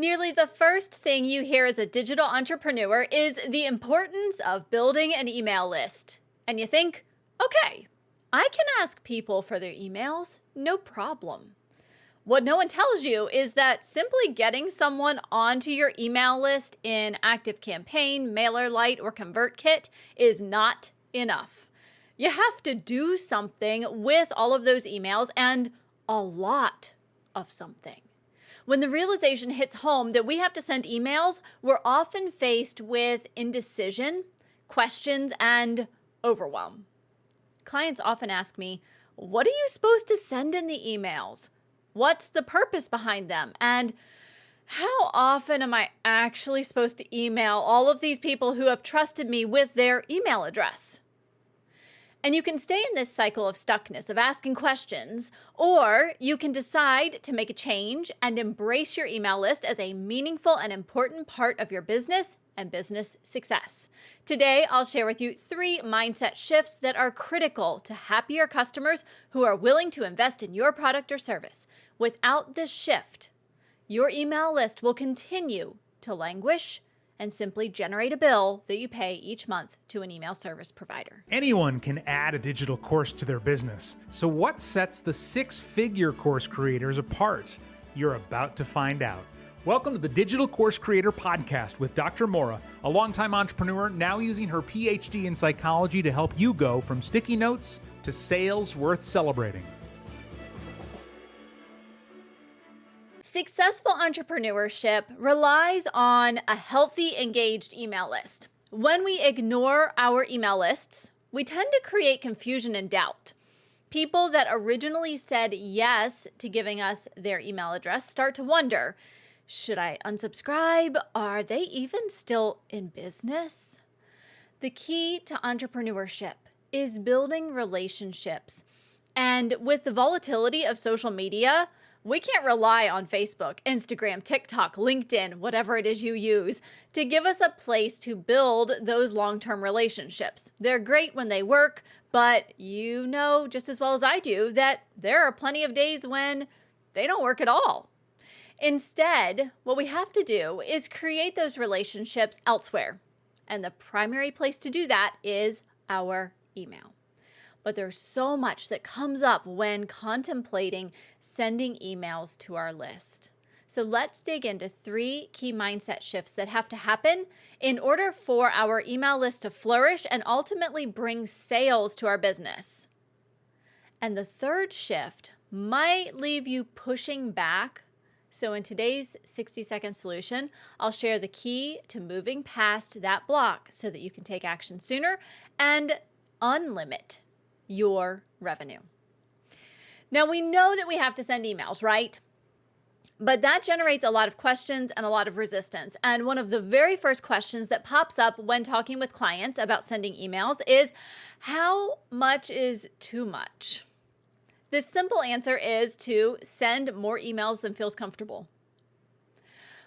Nearly the first thing you hear as a digital entrepreneur is the importance of building an email list. And you think, okay, I can ask people for their emails, no problem. What no one tells you is that simply getting someone onto your email list in ActiveCampaign, MailerLite, or ConvertKit is not enough. You have to do something with all of those emails, and a lot of something. When the realization hits home that we have to send emails, we're often faced with indecision, questions, and overwhelm. Clients often ask me, what are you supposed to send in the emails? What's the purpose behind them? And how often am I actually supposed to email all of these people who have trusted me with their email address? And you can stay in this cycle of stuckness, of asking questions, or you can decide to make a change and embrace your email list as a meaningful and important part of your business and business success. Today, I'll share with you 3 mindset shifts that are critical to happier customers who are willing to invest in your product or service. Without this shift, your email list will continue to languish and simply generate a bill that you pay each month to an email service provider. Anyone can add a digital course to their business. So what sets the 6-figure course creators apart? You're about to find out. Welcome to the Digital Course Creator Podcast with Dr. Moira, a longtime entrepreneur now using her PhD in psychology to help you go from sticky notes to sales worth celebrating. Successful entrepreneurship relies on a healthy, engaged email list. When we ignore our email lists, we tend to create confusion and doubt. People that originally said yes to giving us their email address start to wonder, should I unsubscribe? Are they even still in business? The key to entrepreneurship is building relationships. And with the volatility of social media, we can't rely on Facebook, Instagram, TikTok, LinkedIn, whatever it is you use, to give us a place to build those long-term relationships. They're great when they work, but you know just as well as I do that there are plenty of days when they don't work at all. Instead, what we have to do is create those relationships elsewhere. And the primary place to do that is our email. But there's so much that comes up when contemplating sending emails to our list. So let's dig into 3 key mindset shifts that have to happen in order for our email list to flourish and ultimately bring sales to our business. And the third shift might leave you pushing back. So in today's 60-second solution, I'll share the key to moving past that block so that you can take action sooner and unlimit your revenue. Now, we know that we have to send emails, right? But that generates a lot of questions and a lot of resistance. And one of the very first questions that pops up when talking with clients about sending emails is, how much is too much? The simple answer is to send more emails than feels comfortable.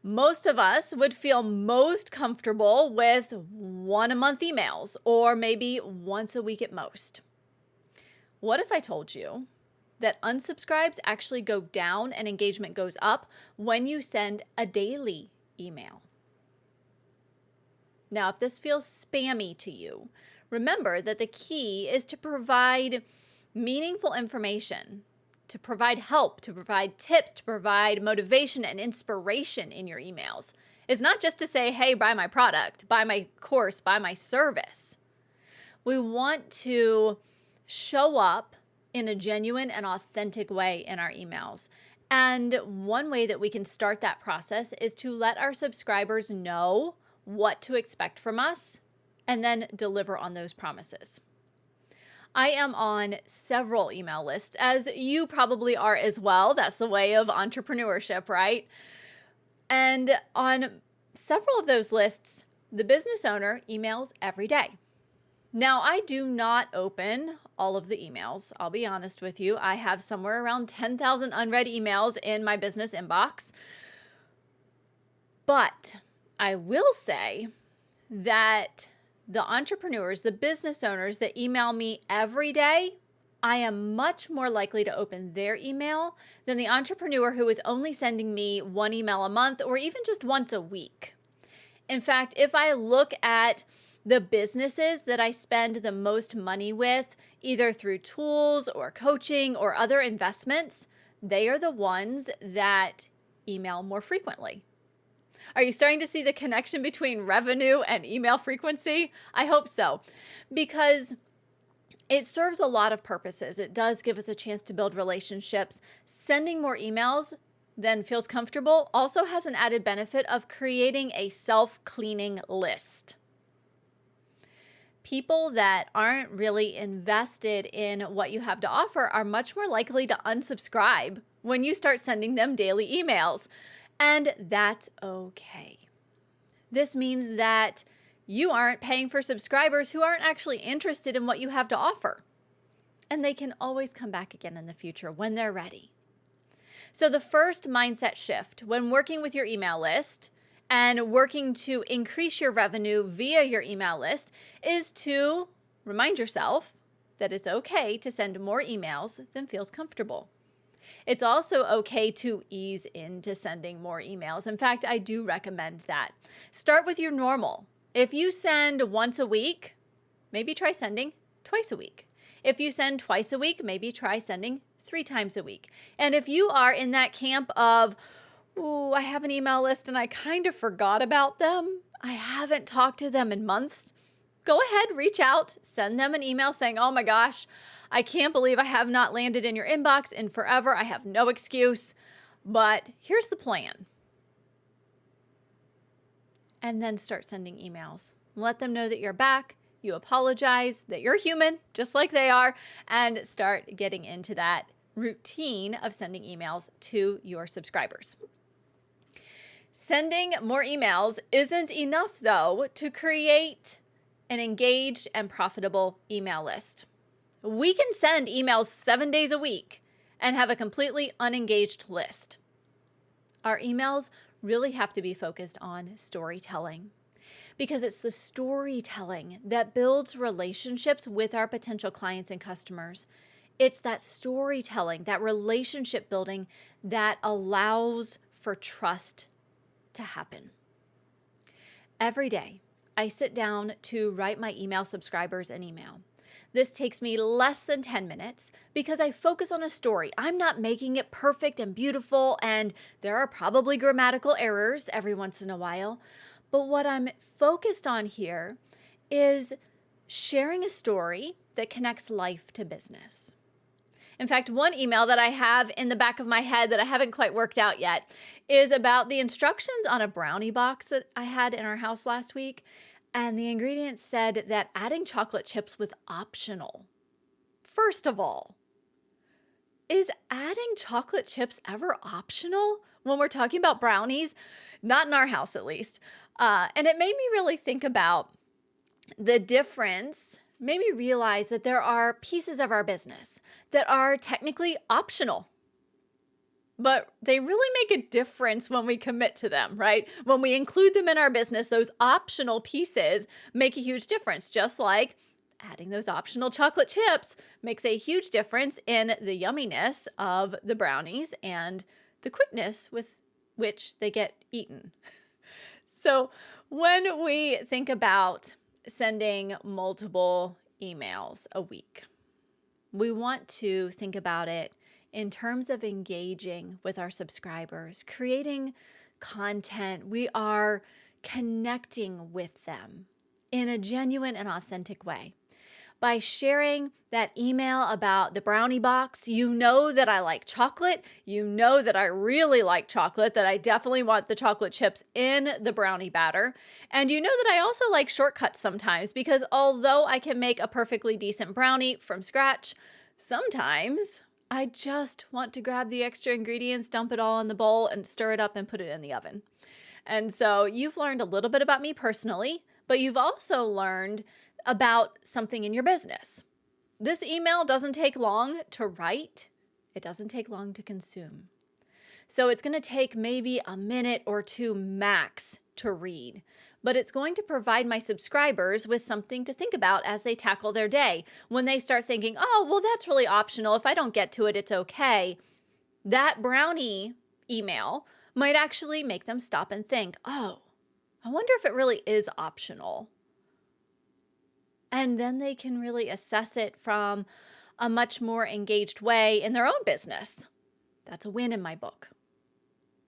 Most of us would feel most comfortable with 1 a month emails, or maybe once a week at most. What if I told you that unsubscribes actually go down and engagement goes up when you send a daily email? Now, if this feels spammy to you, remember that the key is to provide meaningful information, to provide help, to provide tips, to provide motivation and inspiration in your emails. It's not just to say, hey, buy my product, buy my course, buy my service. We want to show up in a genuine and authentic way in our emails. And one way that we can start that process is to let our subscribers know what to expect from us and then deliver on those promises. I am on several email lists, as you probably are as well. That's the way of entrepreneurship, right? And on several of those lists, the business owner emails every day. Now, I do not open all of the emails. I'll be honest with you. I have somewhere around 10,000 unread emails in my business inbox. But I will say that the entrepreneurs, the business owners that email me every day I am much more likely to open their email than the entrepreneur who is only sending me one email a month or even just once a week. In fact, if I look at the businesses that I spend the most money with, either through tools or coaching or other investments, they are the ones that email more frequently. Are you starting to see the connection between revenue and email frequency? I hope so, because it serves a lot of purposes. It does give us a chance to build relationships. Sending more emails than feels comfortable also has an added benefit of creating a self-cleaning list. People that aren't really invested in what you have to offer are much more likely to unsubscribe when you start sending them daily emails. And that's okay. This means that you aren't paying for subscribers who aren't actually interested in what you have to offer. And they can always come back again in the future when they're ready. So the first mindset shift when working with your email list and working to increase your revenue via your email list is to remind yourself that it's okay to send more emails than feels comfortable. It's also okay to ease into sending more emails. In fact, I do recommend that. Start with your normal. If you send once a week, maybe try sending twice a week. If you send twice a week, maybe try sending 3 times a week. And if you are in that camp of, ooh, I have an email list and I kind of forgot about them, I haven't talked to them in months, go ahead, reach out, send them an email saying, oh my gosh, I can't believe I have not landed in your inbox in forever. I have no excuse, but here's the plan. And then start sending emails. Let them know that you're back, you apologize, that you're human, just like they are, and start getting into that routine of sending emails to your subscribers. Sending more emails isn't enough, though, to create an engaged and profitable email list. We can send emails 7 days a week and have a completely unengaged list. Our emails really have to be focused on storytelling because it's the storytelling that builds relationships with our potential clients and customers. It's that storytelling, that relationship building that allows for trust to happen. Every day, I sit down to write my email subscribers an email. This takes me less than 10 minutes because I focus on a story. I'm not making it perfect and beautiful, and there are probably grammatical errors every once in a while. But what I'm focused on here is sharing a story that connects life to business. In fact, one email that I have in the back of my head that I haven't quite worked out yet is about the instructions on a brownie box that I had in our house last week. And the ingredients said that adding chocolate chips was optional. First of all, is adding chocolate chips ever optional when we're talking about brownies? Not in our house, at least. And it made me really think about the difference, made me realize that there are pieces of our business that are technically optional. But they really make a difference when we commit to them, right? When we include them in our business, those optional pieces make a huge difference, just like adding those optional chocolate chips makes a huge difference in the yumminess of the brownies and the quickness with which they get eaten. So when we think about sending multiple emails a week, we want to think about it in terms of engaging with our subscribers, creating content. We are connecting with them in a genuine and authentic way. By sharing that email about the brownie box, you know that I like chocolate. You know that I really like chocolate, that I definitely want the chocolate chips in the brownie batter. And you know that I also like shortcuts sometimes because although I can make a perfectly decent brownie from scratch, sometimes I just want to grab the extra ingredients, dump it all in the bowl, and stir it up and put it in the oven. And so you've learned a little bit about me personally, but you've also learned about something in your business. This email doesn't take long to write. It doesn't take long to consume. So it's going to take maybe a minute or two max to read, but it's going to provide my subscribers with something to think about as they tackle their day. When they start thinking, oh, well, that's really optional. If I don't get to it, it's okay. That brownie email might actually make them stop and think, oh, I wonder if it really is optional. And then they can really assess it from a much more engaged way in their own business. That's a win in my book.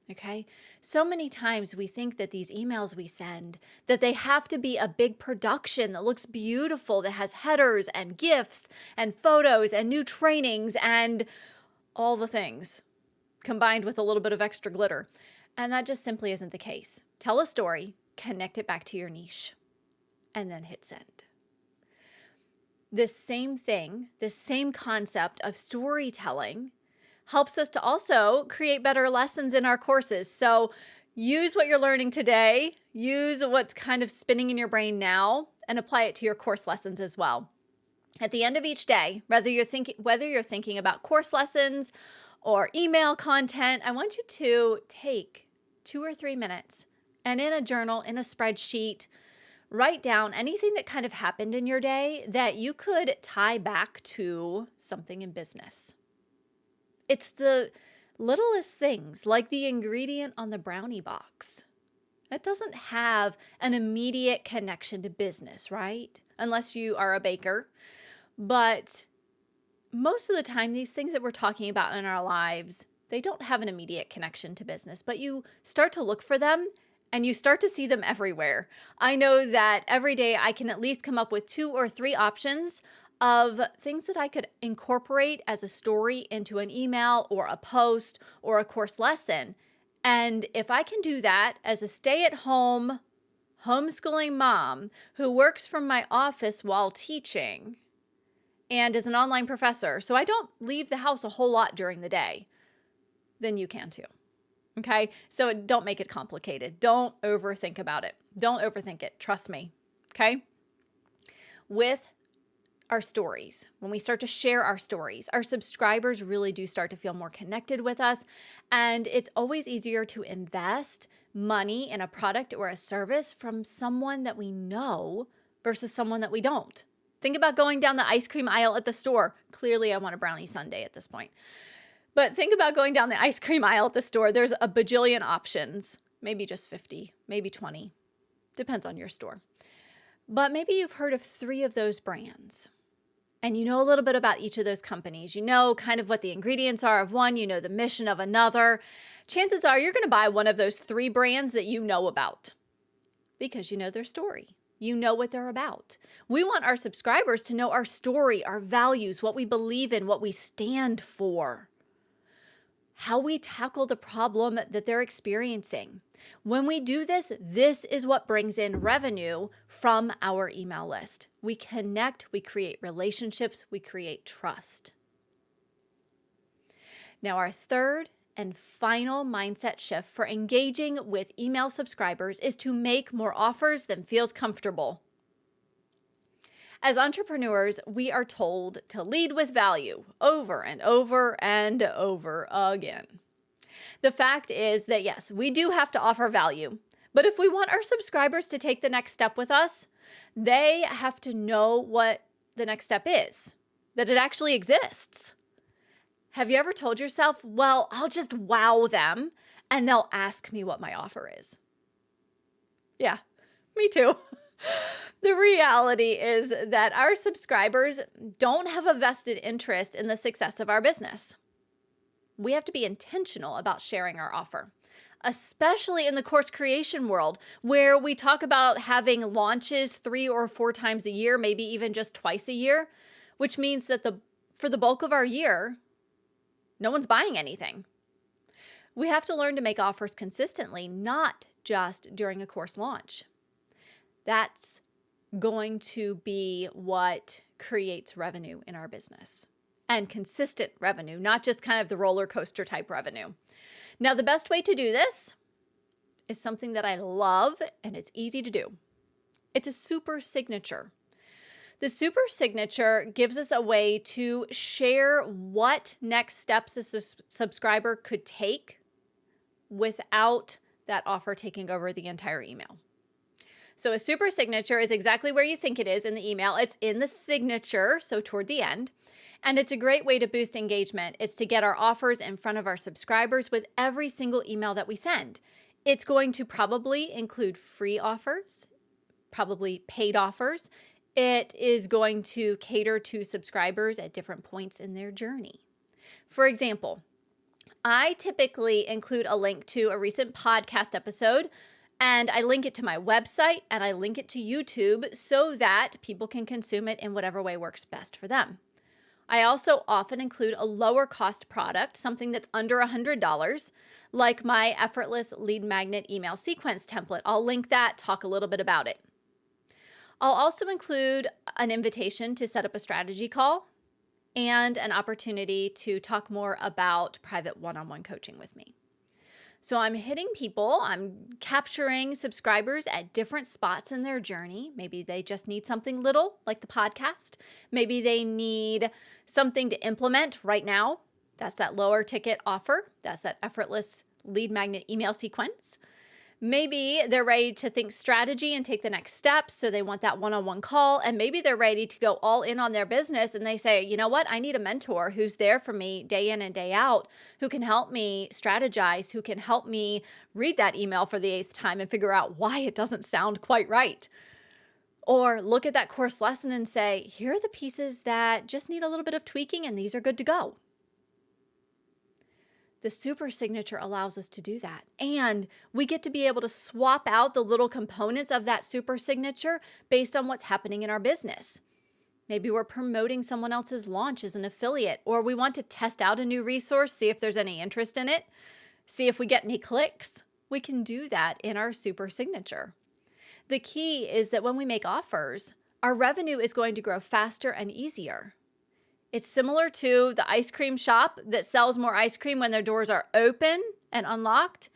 Okay? So many times we think that these emails we send, that they have to be a big production that looks beautiful, that has headers and gifts and photos and new trainings and all the things combined with a little bit of extra glitter. And that just simply isn't the case. Tell a story, connect it back to your niche, and then hit send. This same thing, this same concept of storytelling helps us to also create better lessons in our courses. So use what you're learning today, use what's kind of spinning in your brain now, and apply it to your course lessons as well. At the end of each day, whether you're thinking about course lessons or email content, I want you to take 2 or 3 minutes and in a journal, in a spreadsheet, write down anything that kind of happened in your day that you could tie back to something in business. It's the littlest things, like the ingredient on the brownie box. It doesn't have an immediate connection to business, right? Unless you are a baker. But most of the time, these things that we're talking about in our lives, they don't have an immediate connection to business, but you start to look for them and you start to see them everywhere. I know that every day I can at least come up with 2 or 3 options of things that I could incorporate as a story into an email or a post or a course lesson. And if I can do that as a stay-at-home homeschooling mom who works from my office while teaching and is an online professor, so I don't leave the house a whole lot during the day, then you can too. Okay? So don't make it complicated. Don't overthink about it. Don't overthink it. Trust me. Okay? With our stories, when we start to share our stories, our subscribers really do start to feel more connected with us. And it's always easier to invest money in a product or a service from someone that we know versus someone that we don't. Think about going down the ice cream aisle at the store. Clearly, I want a brownie sundae at this point. But think about going down the ice cream aisle at the store. There's a bajillion options, maybe just 50, maybe 20. Depends on your store. But maybe you've heard of 3 of those brands. And you know a little bit about each of those companies. You know kind of what the ingredients are of one. You know the mission of another. Chances are you're going to buy one of those 3 brands that you know about because you know their story. You know what they're about. We want our subscribers to know our story, our values, what we believe in, what we stand for, how we tackle the problem that they're experiencing. When we do this, this is what brings in revenue from our email list. We connect, we create relationships, we create trust. Now, our third and final mindset shift for engaging with email subscribers is to make more offers than feels comfortable. As entrepreneurs, we are told to lead with value over and over and over again. The fact is that yes, we do have to offer value, but if we want our subscribers to take the next step with us, they have to know what the next step is, that it actually exists. Have you ever told yourself, well, I'll just wow them and they'll ask me what my offer is? Yeah, me too. The reality is that our subscribers don't have a vested interest in the success of our business. We have to be intentional about sharing our offer, especially in the course creation world, where we talk about having launches 3 or 4 times a year, maybe even just twice a year, which means that for the bulk of our year, no one's buying anything. We have to learn to make offers consistently, not just during a course launch. That's going to be what creates revenue in our business, and consistent revenue, not just kind of the roller coaster type revenue. Now, the best way to do this is something that I love and it's easy to do. It's a super signature. The super signature gives us a way to share what next steps a subscriber could take without that offer taking over the entire email. So a super signature is exactly where you think it is in the email. It's in the signature, so toward the end. And it's a great way to boost engagement. It's to get our offers in front of our subscribers with every single email that we send. It's going to probably include free offers, probably paid offers. It is going to cater to subscribers at different points in their journey. For example, I typically include a link to a recent podcast episode, and I link it to my website and I link it to YouTube so that people can consume it in whatever way works best for them. I also often include a lower cost product, something that's under $100, like my effortless lead magnet email sequence template. I'll link that, talk a little bit about it. I'll also include an invitation to set up a strategy call and an opportunity to talk more about private one-on-one coaching with me. So I'm hitting people, I'm capturing subscribers at different spots in their journey. Maybe they just need something little, like the podcast. Maybe they need something to implement right now. That's that lower ticket offer. That's that effortless lead magnet email sequence. Maybe they're ready to think strategy and take the next steps, so they want that one-on-one call. And maybe they're ready to go all in on their business and they say, you know what, I need a mentor who's there for me day in and day out, who can help me strategize, who can help me read that email for the 8th time and figure out why it doesn't sound quite right. Or look at that course lesson and say, here are the pieces that just need a little bit of tweaking and these are good to go. The super signature allows us to do that. And we get to be able to swap out the little components of that super signature based on what's happening in our business. Maybe we're promoting someone else's launch as an affiliate, or we want to test out a new resource, see if there's any interest in it, see if we get any clicks. We can do that in our super signature. The key is that when we make offers, our revenue is going to grow faster and easier. It's similar to the ice cream shop that sells more ice cream when their doors are open and unlocked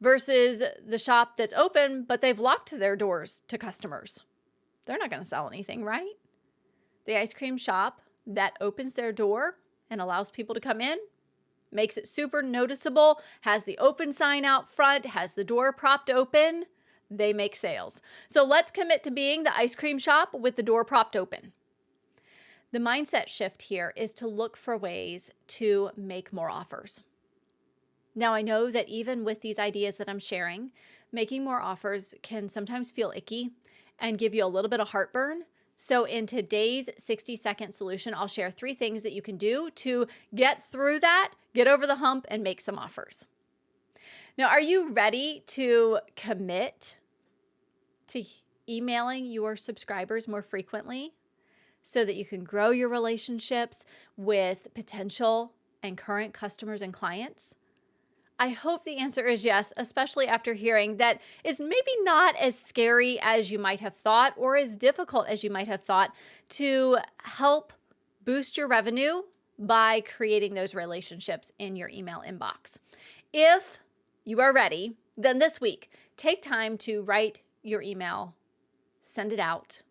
versus the shop that's open, but they've locked their doors to customers. They're not going to sell anything, right? The ice cream shop that opens their door and allows people to come in, makes it super noticeable, has the open sign out front, has the door propped open, they make sales. So let's commit to being the ice cream shop with the door propped open. The mindset shift here is to look for ways to make more offers. Now, I know that even with these ideas that I'm sharing, making more offers can sometimes feel icky and give you a little bit of heartburn. So in today's 60-second solution, I'll share 3 things that you can do to get through that, get over the hump, and make some offers. Now, are you ready to commit to emailing your subscribers more frequently, so that you can grow your relationships with potential and current customers and clients? I hope the answer is yes, especially after hearing that it's maybe not as scary as you might have thought or as difficult as you might have thought to help boost your revenue by creating those relationships in your email inbox. If you are ready, then this week, take time to write your email, send it out.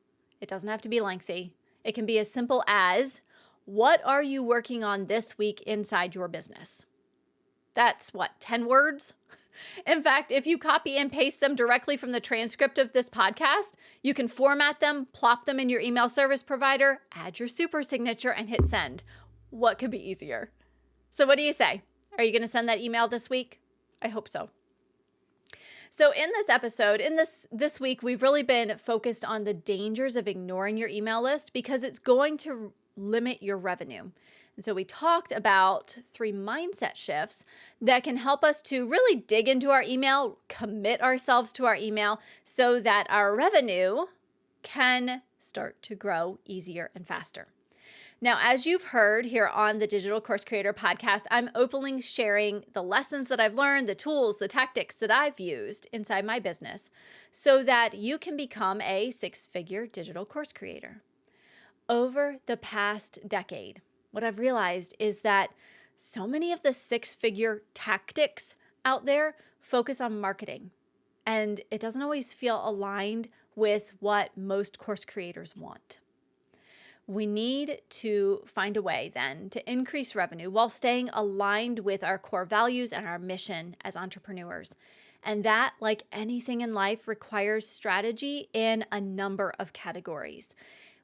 It doesn't have to be lengthy. It can be as simple as, what are you working on this week inside your business? That's 10 words? In fact, if you copy and paste them directly from the transcript of this podcast, you can format them, plop them in your email service provider, add your super signature, and hit send. What could be easier? So what do you say? Are you going to send that email this week? I hope so. So in this episode, this week, we've really been focused on the dangers of ignoring your email list because it's going to limit your revenue. And so we talked about 3 mindset shifts that can help us to really dig into our email, commit ourselves to our email so that our revenue can start to grow easier and faster. Now, as you've heard here on the Digital Course Creator podcast, I'm openly sharing the lessons that I've learned, the tools, the tactics that I've used inside my business so that you can become a 6-figure digital course creator. Over the past decade, what I've realized is that so many of the 6-figure tactics out there focus on marketing, and it doesn't always feel aligned with what most course creators want. We need to find a way then to increase revenue while staying aligned with our core values and our mission as entrepreneurs. And that, like anything in life, requires strategy in a number of categories.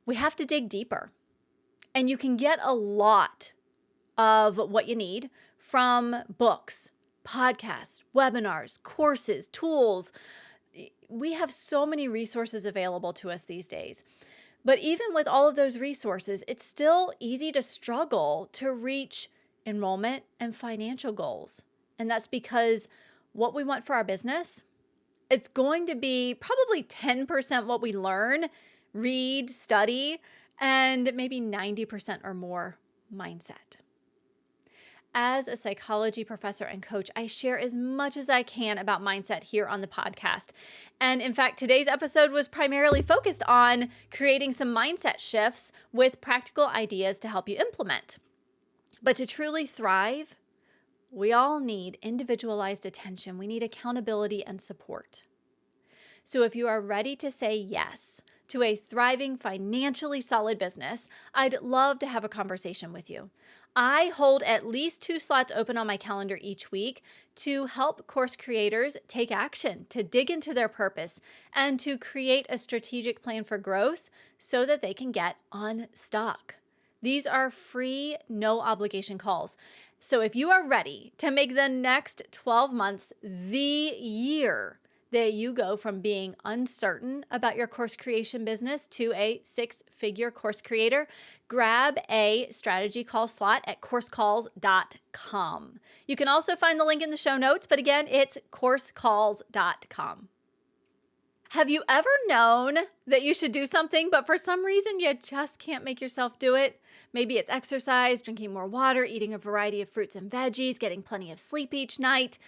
We have to dig deeper. And you can get a lot of what you need from books, podcasts, webinars, courses, tools. We have so many resources available to us these days. But even with all of those resources, it's still easy to struggle to reach enrollment and financial goals. And that's because what we want for our business, it's going to be probably 10% what we learn, read, study, and maybe 90% or more mindset. As a psychology professor and coach, I share as much as I can about mindset here on the podcast. And in fact, today's episode was primarily focused on creating some mindset shifts with practical ideas to help you implement. But to truly thrive, we all need individualized attention. We need accountability and support. So if you are ready to say yes to a thriving, financially solid business, I'd love to have a conversation with you. I hold at least 2 slots open on my calendar each week to help course creators take action, to dig into their purpose, and to create a strategic plan for growth so that they can get unstuck. These are free, no obligation calls. So if you are ready to make the next 12 months the year that you go from being uncertain about your course creation business to a 6-figure course creator, grab a strategy call slot at coursecalls.com. You can also find the link in the show notes, but again, it's coursecalls.com. Have you ever known that you should do something, but for some reason you just can't make yourself do it? Maybe it's exercise, drinking more water, eating a variety of fruits and veggies, getting plenty of sleep each night.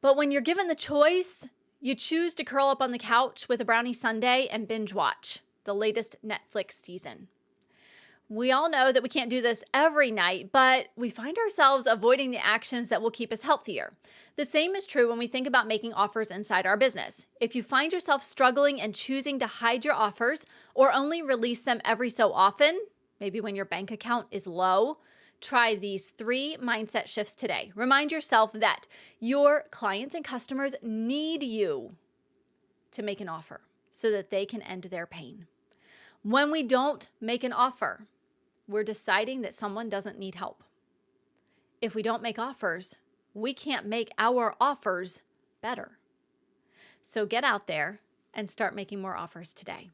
But when you're given the choice, you choose to curl up on the couch with a brownie sundae and binge watch the latest Netflix season. We all know that we can't do this every night, but we find ourselves avoiding the actions that will keep us healthier. The same is true when we think about making offers inside our business. If you find yourself struggling and choosing to hide your offers or only release them every so often, maybe when your bank account is low, try these 3 mindset shifts today. Remind yourself that your clients and customers need you to make an offer so that they can end their pain. When we don't make an offer, we're deciding that someone doesn't need help. If we don't make offers, we can't make our offers better. So get out there and start making more offers today.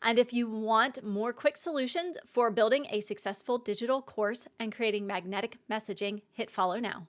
And if you want more quick solutions for building a successful digital course and creating magnetic messaging, hit follow now.